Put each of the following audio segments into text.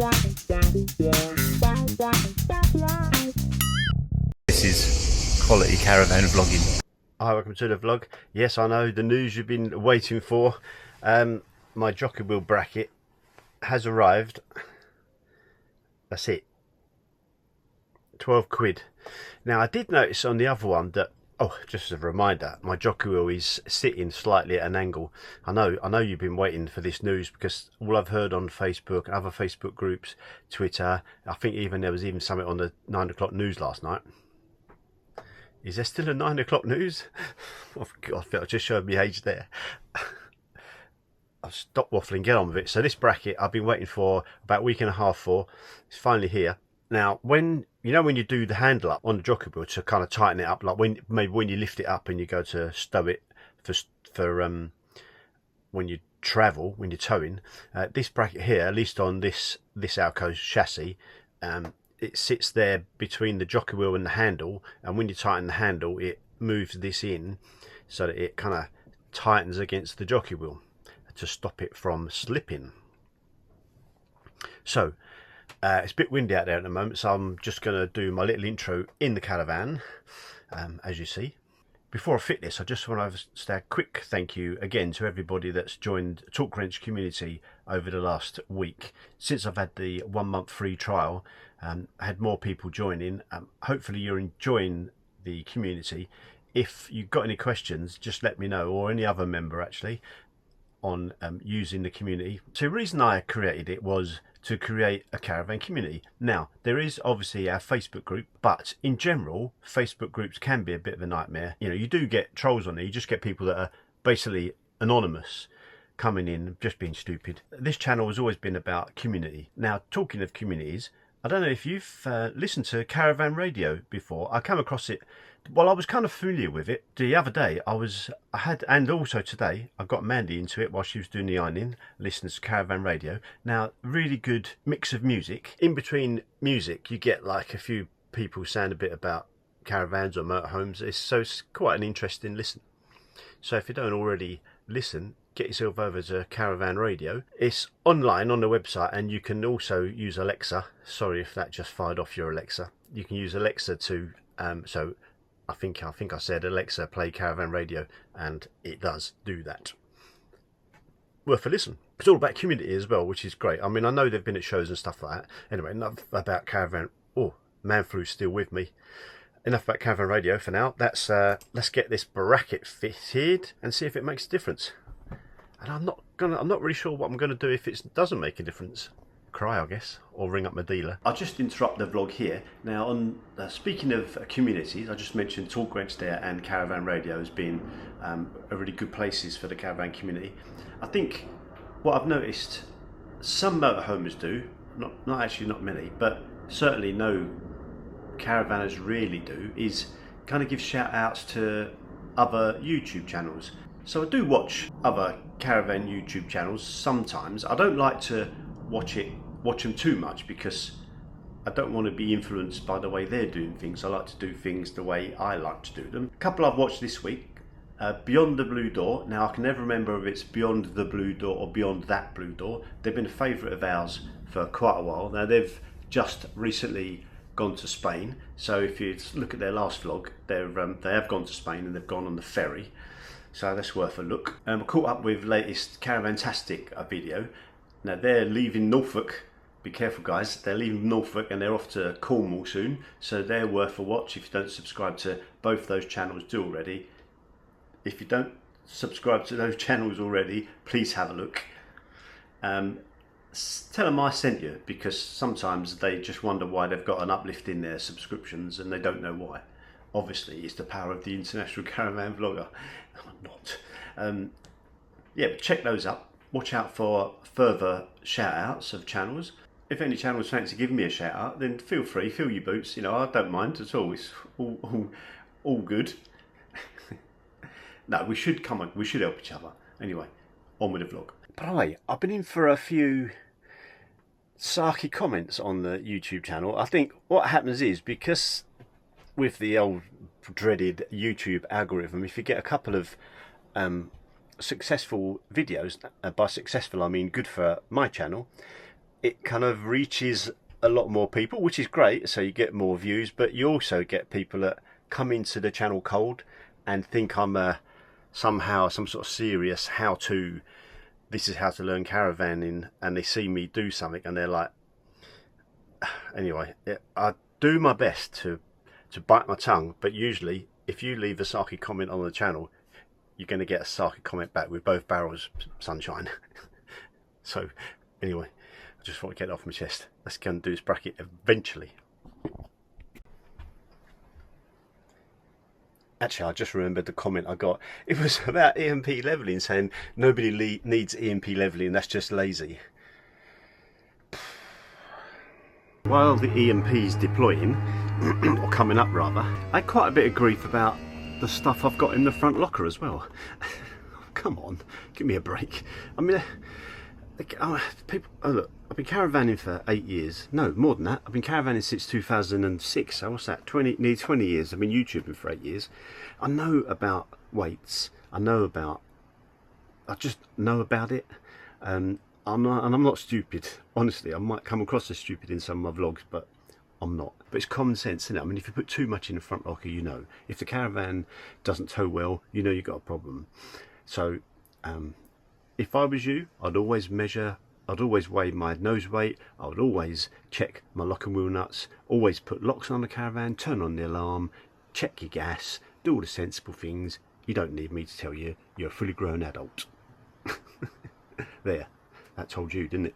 This is quality caravan vlogging. Hi, welcome to the vlog. Yes, I know, the news you've been waiting for. My jockey wheel bracket has arrived. That's it. 12 quid. Now, I did notice on the other one that, oh, just as a reminder, my jockey wheel is sitting slightly at an angle. I know you've been waiting for this news, because all I've heard on Facebook, other Facebook groups, Twitter, I think even there was even something on the 9 o'clock news last night. Is there still a 9 o'clock news? Oh God, I felt I just showed me age there. I'll stop waffling, get on with it. So this bracket I've been waiting for about a week and a half for. It's finally here. Now, when you do the handle up on the jockey wheel to kind of tighten it up, like maybe when you lift it up and you go to stow it for when you travel, when you're towing, this bracket here, at least on this Alco chassis, it sits there between the jockey wheel and the handle, and when you tighten the handle, it moves this in so that it kind of tightens against the jockey wheel to stop it from slipping. So it's a bit windy out there at the moment, so I'm just going to do my little intro in the Caravan, as you see. Before I fit this, I just want to say a quick thank you again to everybody that's joined Talk Wrench community over the last week. Since I've had the 1 month free trial, I had more people joining. Hopefully you're enjoying the community. If you've got any questions, just let me know, or any other member actually, on using the community. So the reason I created it was to create a caravan community. Now, there is obviously our Facebook group, but in general, Facebook groups can be a bit of a nightmare. You know, you do get trolls on there. You just get people that are basically anonymous coming in, just being stupid. This channel has always been about community. Now, talking of communities, I don't know if you've listened to Caravan Radio before. I came across it, well, I was kind of familiar with it. The other day, and also today, I got Mandy into it while she was doing the ironing, listening to Caravan Radio. Now, really good mix of music. In between music, you get like a few people saying a bit about caravans or motorhomes. It's quite an interesting listen. So if you don't already listen, get yourself over to Caravan Radio. It's online on the website, and you can also use Alexa. Sorry if that just fired off your Alexa. You can use Alexa to, so I think I said, Alexa, play Caravan Radio, and it does do that. Worth a listen. It's all about community as well, which is great. I mean, I know they've been at shows and stuff like that. Anyway, enough about Caravan. Oh, Manflu's still with me. Enough about Caravan Radio for now. Let's get this bracket fitted and see if it makes a difference. And I'm not really sure what I'm gonna do if it doesn't make a difference. Cry, I guess, or ring up my dealer. I'll just interrupt the vlog here. Now, on speaking of communities, I just mentioned Talk Wrench there and Caravan Radio as being a really good places for the caravan community. I think what I've noticed some motorhomes do, not many, but certainly no caravanners really do, is kind of give shout outs to other YouTube channels. So I do watch other caravan YouTube channels sometimes. I don't like to watch them too much, because I don't want to be influenced by the way they're doing things. I like to do things the way I like to do them. A couple I've watched this week, Beyond the Blue Door. Now, I can never remember if it's Beyond the Blue Door or Beyond That Blue Door. They've been a favourite of ours for quite a while. Now, they've just recently gone to Spain. So if you look at their last vlog, they have gone to Spain, and they've gone on the ferry. So that's worth a look. I caught up with latest Caravantastic video. Now, they're leaving Norfolk. Be careful, guys. They're leaving Norfolk and they're off to Cornwall soon. So they're worth a watch. If you don't subscribe to both those channels, do already. If you don't subscribe to those channels already, please have a look. Tell them I sent you, because sometimes they just wonder why they've got an uplift in their subscriptions and they don't know why. Obviously, it's the power of the international caravan vlogger. I'm not. Yeah, but check those up. Watch out for further shout outs of channels. If any channels fancy giving me a shout out, then feel free, fill your boots. You know, I don't mind at all. It's all good. No, we should help each other. Anyway, on with the vlog. By the way, I've been in for a few sarky comments on the YouTube channel. I think what happens is, because with the old dreaded YouTube algorithm, if you get a couple of successful videos, by successful I mean good for my channel, it kind of reaches a lot more people, which is great, so you get more views, but you also get people that come into the channel cold and think I'm somehow some sort of serious this is how to learn caravanning, and they see me do something and they're like, anyway, I do my best to bite my tongue, but usually if you leave a sarky comment on the channel, you're going to get a sarky comment back with both barrels, sunshine. So anyway, I just want to get it off my chest. Let's go and do this bracket eventually. Actually, I just remembered the comment I got. It was about EMP levelling, saying nobody needs EMP levelling, that's just lazy. While the EMP's deploying, or coming up rather, I had quite a bit of grief about the stuff I've got in the front locker as well. Come on, give me a break. I mean, people, oh look, I've been caravanning for 8 years. No, more than that. I've been caravanning since 2006. So what's that? Nearly 20 years. I've been YouTubing for 8 years. I know about weights. I just know about it. I'm not stupid. Honestly, I might come across as stupid in some of my vlogs, but I'm not. But it's common sense, isn't it? I mean, if you put too much in the front locker, you know. If the caravan doesn't tow well, you know you've got a problem. So, if I was you, I'd always measure, I'd always weigh my nose weight, I would always check my lock and wheel nuts, always put locks on the caravan, turn on the alarm, check your gas, do all the sensible things. You don't need me to tell you, you're a fully grown adult. There, that told you, didn't it?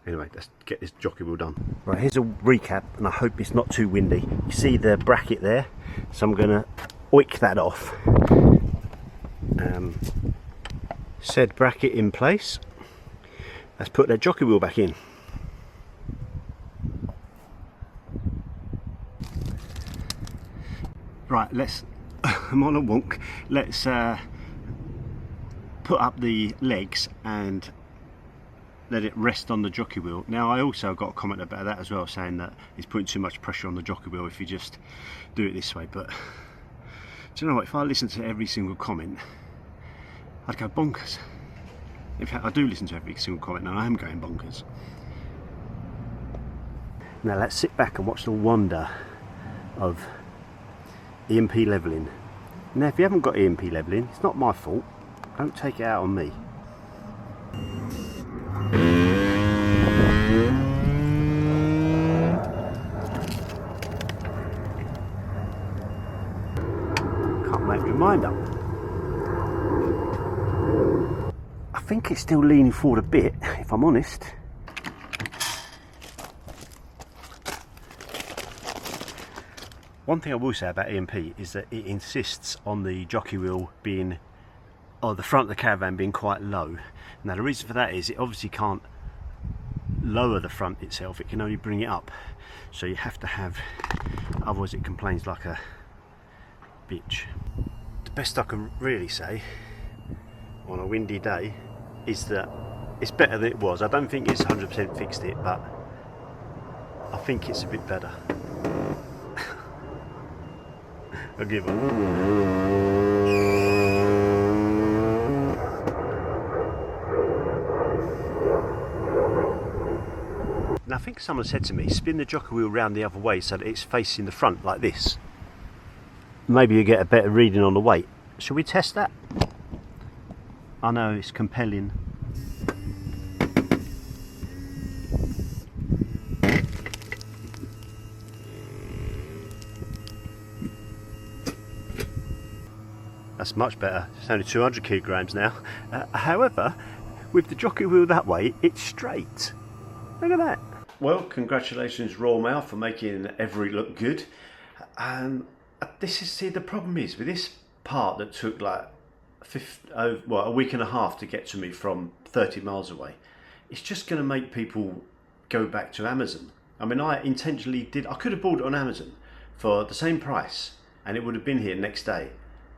Anyway, let's get this jockey wheel done. Right, here's a recap, and I hope it's not too windy. You see the bracket there? So I'm going to oink that off. Said bracket in place. Let's put that jockey wheel back in. Right, let's I'm on a wonk. Let's put up the legs and let it rest on the jockey wheel. Now, I also got a comment about that as well, saying that it's putting too much pressure on the jockey wheel if you just do it this way. But do you know what, if I listen to every single comment, I'd go bonkers. In fact, I do listen to every single comment and I am going bonkers. Now let's sit back and watch the wonder of EMP levelling. Now, if you haven't got EMP levelling, it's not my fault. Don't take it out on me. Can't make my mind up. I think it's still leaning forward a bit, if I'm honest. One thing I will say about EMP is that it insists on the jockey wheel being, or the front of the caravan being quite low. Now the reason for that is it obviously can't lower the front itself, it can only bring it up. So you have to have, otherwise it complains like a bitch. The best I can really say on a windy day is that it's better than it was. I don't think it's 100% fixed it, but I think it's a bit better. I'll give up. Now I think someone said to me, spin the jockey wheel round the other way so that it's facing the front like this. Maybe you get a better reading on the weight. Shall we test that? I know it's compelling. That's much better. It's only 200 kilograms now. However, with the jockey wheel that way, it's straight. Look at that. Well, congratulations Royal Mail for making Evri look good. See, the problem is with this part that took like a week and a half to get to me from 30 miles away, it's just going to make people go back to Amazon. I mean, I intentionally I could have bought it on Amazon for the same price and it would have been here next day,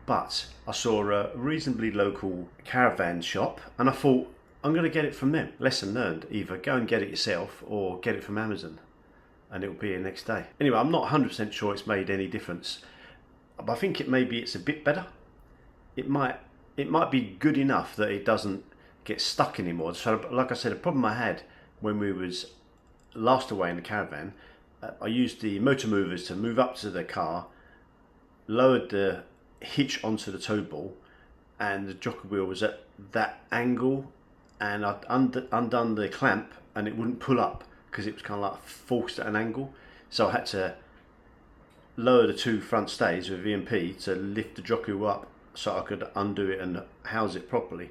but I saw a reasonably local caravan shop and I thought, I'm going to get it from them. Lesson learned, either go and get it yourself or get it from Amazon and it will be here next day. Anyway, I'm not 100% sure it's made any difference, but I think it's a bit better. It might be good enough that it doesn't get stuck anymore. So like I said, the problem I had when we was last away in the caravan, I used the motor movers to move up to the car, lowered the hitch onto the tow ball, and the jockey wheel was at that angle, and I'd undone the clamp and it wouldn't pull up because it was kind of like forced at an angle. So I had to lower the 2 front stays with VMP to lift the jockey wheel up so I could undo it and house it properly,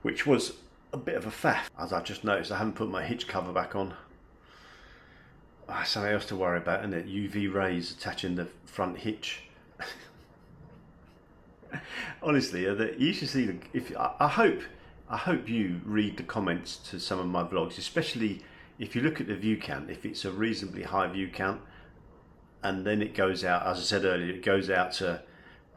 which was a bit of a faff, as I just noticed I haven't put my hitch cover back on. Something else to worry about, isn't it? UV rays attaching the front hitch. Honestly, you should see I hope you read the comments to some of my vlogs, especially if you look at the view count. If it's a reasonably high view count, and then it goes out, as I said earlier, it goes out to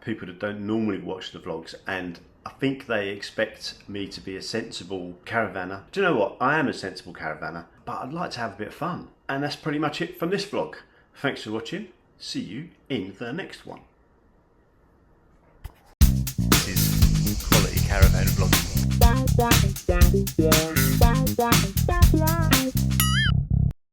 people that don't normally watch the vlogs, and I think they expect me to be a sensible caravanner. Do you know what? I am a sensible caravanner, but I'd like to have a bit of fun. And that's pretty much it from this vlog. Thanks for watching. See you in the next one. This is quality caravan vlogging.